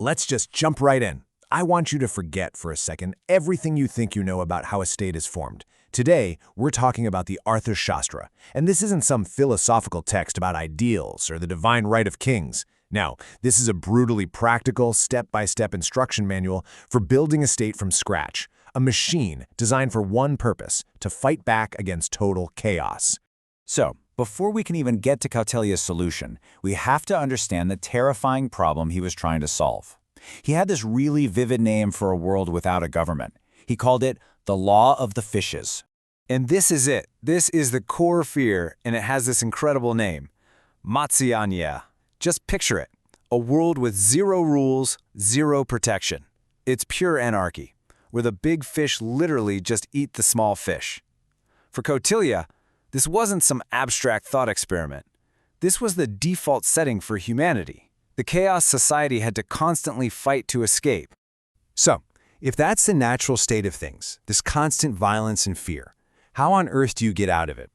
Let's just jump right in. I want you to forget for a second everything you think you know about how a state is formed. Today, we're talking about the Arthashastra, and this isn't some philosophical text about ideals or the divine right of kings. Now, this is a brutally practical, step-by-step instruction manual for building a state from scratch, a machine designed for one purpose, to fight back against total chaos. So, before we can even get to Kautilya's solution, we have to understand the terrifying problem he was trying to solve. He had this really vivid name for a world without a government. He called it the Law of the Fishes. And this is it. This is the core fear, and it has this incredible name, Matsyanya. Just picture it, a world with zero rules, zero protection. It's pure anarchy, where the big fish literally just eat the small fish. For Kautilya, this wasn't some abstract thought experiment. This was the default setting for humanity. The chaos society had to constantly fight to escape. So, if that's the natural state of things, this constant violence and fear, how on earth do you get out of it?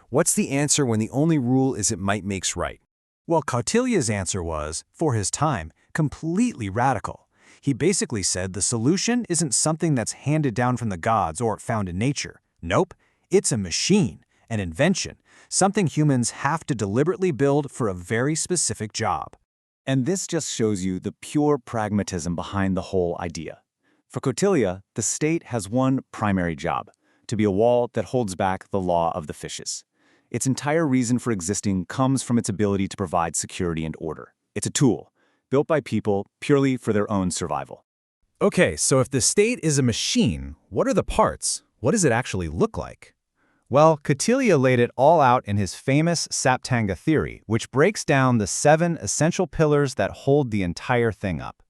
What's the answer when the only rule is it might makes right? Well, Kautilya's answer was, for his time, completely radical. He basically said the solution isn't something that's handed down from the gods or found in nature. Nope, it's a machine, an invention, something humans have to deliberately build for a very specific job. And this just shows you the pure pragmatism behind the whole idea. For Kautilya, the state has one primary job, to be a wall that holds back the law of the fishes. Its entire reason for existing comes from its ability to provide security and order. It's a tool, built by people purely for their own survival. Okay, so if the state is a machine, what are the parts? What does it actually look like? Well, Kautilya laid it all out in his famous Saptanga Theory, which breaks down the 7 essential pillars that hold the entire thing up.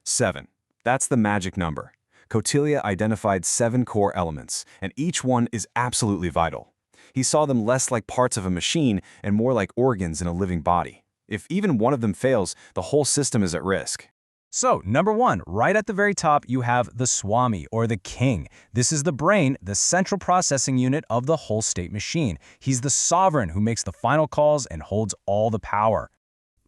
7. That's the magic number. Kautilya identified 7 core elements, and each one is absolutely vital. He saw them less like parts of a machine and more like organs in a living body. If even one of them fails, the whole system is at risk. So, number 1, right at the very top, you have the Swami, or the king. This is the brain, the central processing unit of the whole state machine. He's the sovereign who makes the final calls and holds all the power.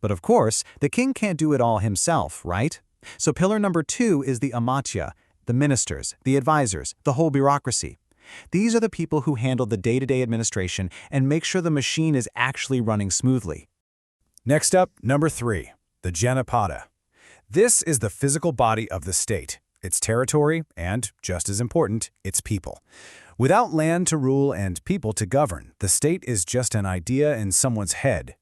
But of course, the king can't do it all himself, right? So pillar number 2 is the Amatya, the ministers, the advisors, the whole bureaucracy. These are the people who handle the day-to-day administration and make sure the machine is actually running smoothly. Next up, number 3, the Janapada. This is the physical body of the state, its territory, and, just as important, its people. Without land to rule and people to govern, the state is just an idea in someone's head.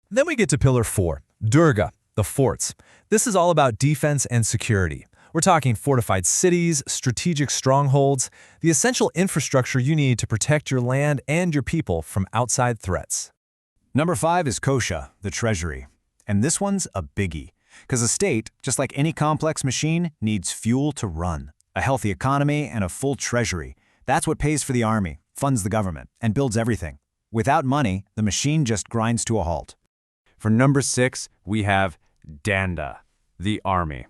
Then we get to pillar 4, Durga, the forts. This is all about defense and security. We're talking fortified cities, strategic strongholds, the essential infrastructure you need to protect your land and your people from outside threats. Number 5 is Kosha, the treasury. And this one's a biggie. Because a state, just like any complex machine, needs fuel to run. A healthy economy and a full treasury. That's what pays for the army, funds the government, and builds everything. Without money, the machine just grinds to a halt. For number 6, we have Danda, the army.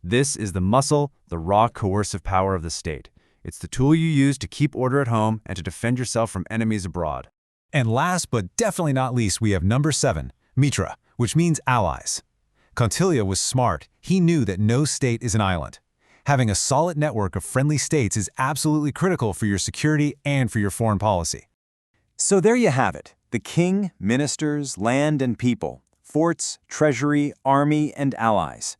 This is the muscle, the raw coercive power of the state. It's the tool you use to keep order at home and to defend yourself from enemies abroad. And last but definitely not least, we have number 7, Mitra, which means allies. Kautilya was smart. He knew that no state is an island. Having a solid network of friendly states is absolutely critical for your security and for your foreign policy. So there you have it. The king, ministers, land and people, forts, treasury, army, and allies.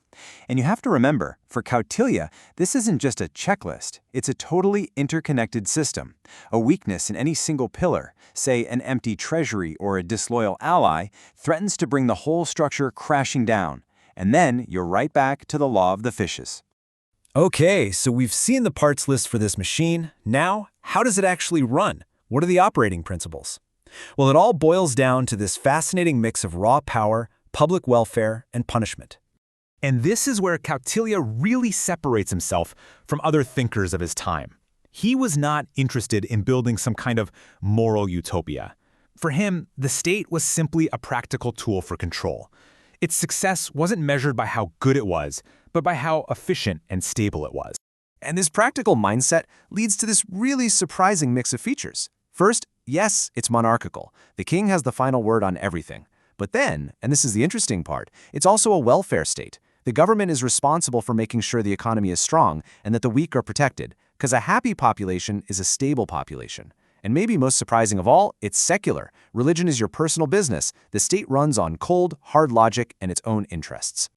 And you have to remember, for Kautilya, this isn't just a checklist. It's a totally interconnected system. A weakness in any single pillar, say an empty treasury or a disloyal ally, threatens to bring the whole structure crashing down. And then you're right back to the law of the fishes. Okay, so we've seen the parts list for this machine. Now, how does it actually run? What are the operating principles? Well, it all boils down to this fascinating mix of raw power, public welfare, and punishment. And this is where Kautilya really separates himself from other thinkers of his time. He was not interested in building some kind of moral utopia. For him, the state was simply a practical tool for control. Its success wasn't measured by how good it was, but by how efficient and stable it was. And this practical mindset leads to this really surprising mix of features. First, yes, it's monarchical. The king has the final word on everything. But then, and this is the interesting part, it's also a welfare state. The government is responsible for making sure the economy is strong and that the weak are protected, because a happy population is a stable population. And maybe most surprising of all, it's secular. Religion is your personal business. The state runs on cold, hard logic and its own interests.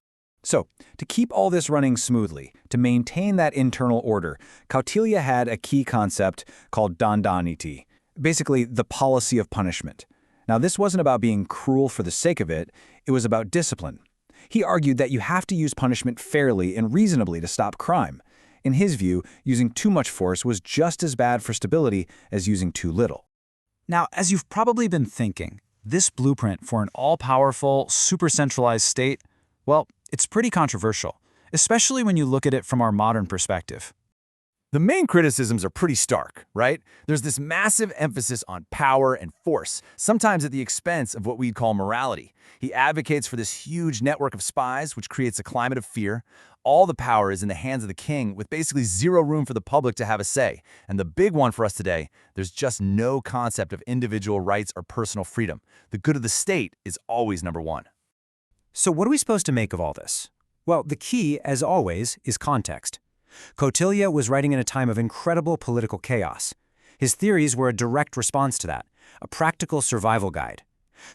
So, to keep all this running smoothly, to maintain that internal order, Kautilya had a key concept called dandaniti, basically the policy of punishment. Now, this wasn't about being cruel for the sake of it, it was about discipline. He argued that you have to use punishment fairly and reasonably to stop crime. In his view, using too much force was just as bad for stability as using too little. Now, as you've probably been thinking, this blueprint for an all-powerful, super-centralized state, well, it's pretty controversial, especially when you look at it from our modern perspective. The main criticisms are pretty stark, right? There's this massive emphasis on power and force, sometimes at the expense of what we'd call morality. He advocates for this huge network of spies, which creates a climate of fear. All the power is in the hands of the king, with basically zero room for the public to have a say. And the big one for us today, there's just no concept of individual rights or personal freedom. The good of the state is always number one. So what are we supposed to make of all this? Well, the key, as always, is context. Kautilya was writing in a time of incredible political chaos. His theories were a direct response to that, a practical survival guide.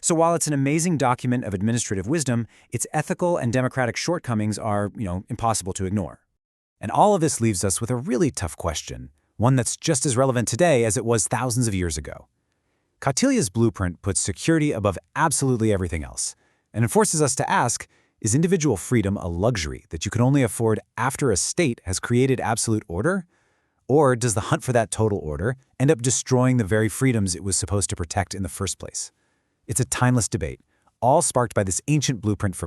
So while it's an amazing document of administrative wisdom, its ethical and democratic shortcomings are, impossible to ignore. And all of this leaves us with a really tough question, one that's just as relevant today as it was thousands of years ago. Kautilya's blueprint puts security above absolutely everything else, and it forces us to ask, is individual freedom a luxury that you can only afford after a state has created absolute order? Or does the hunt for that total order end up destroying the very freedoms it was supposed to protect in the first place? It's a timeless debate, all sparked by this ancient blueprint for power.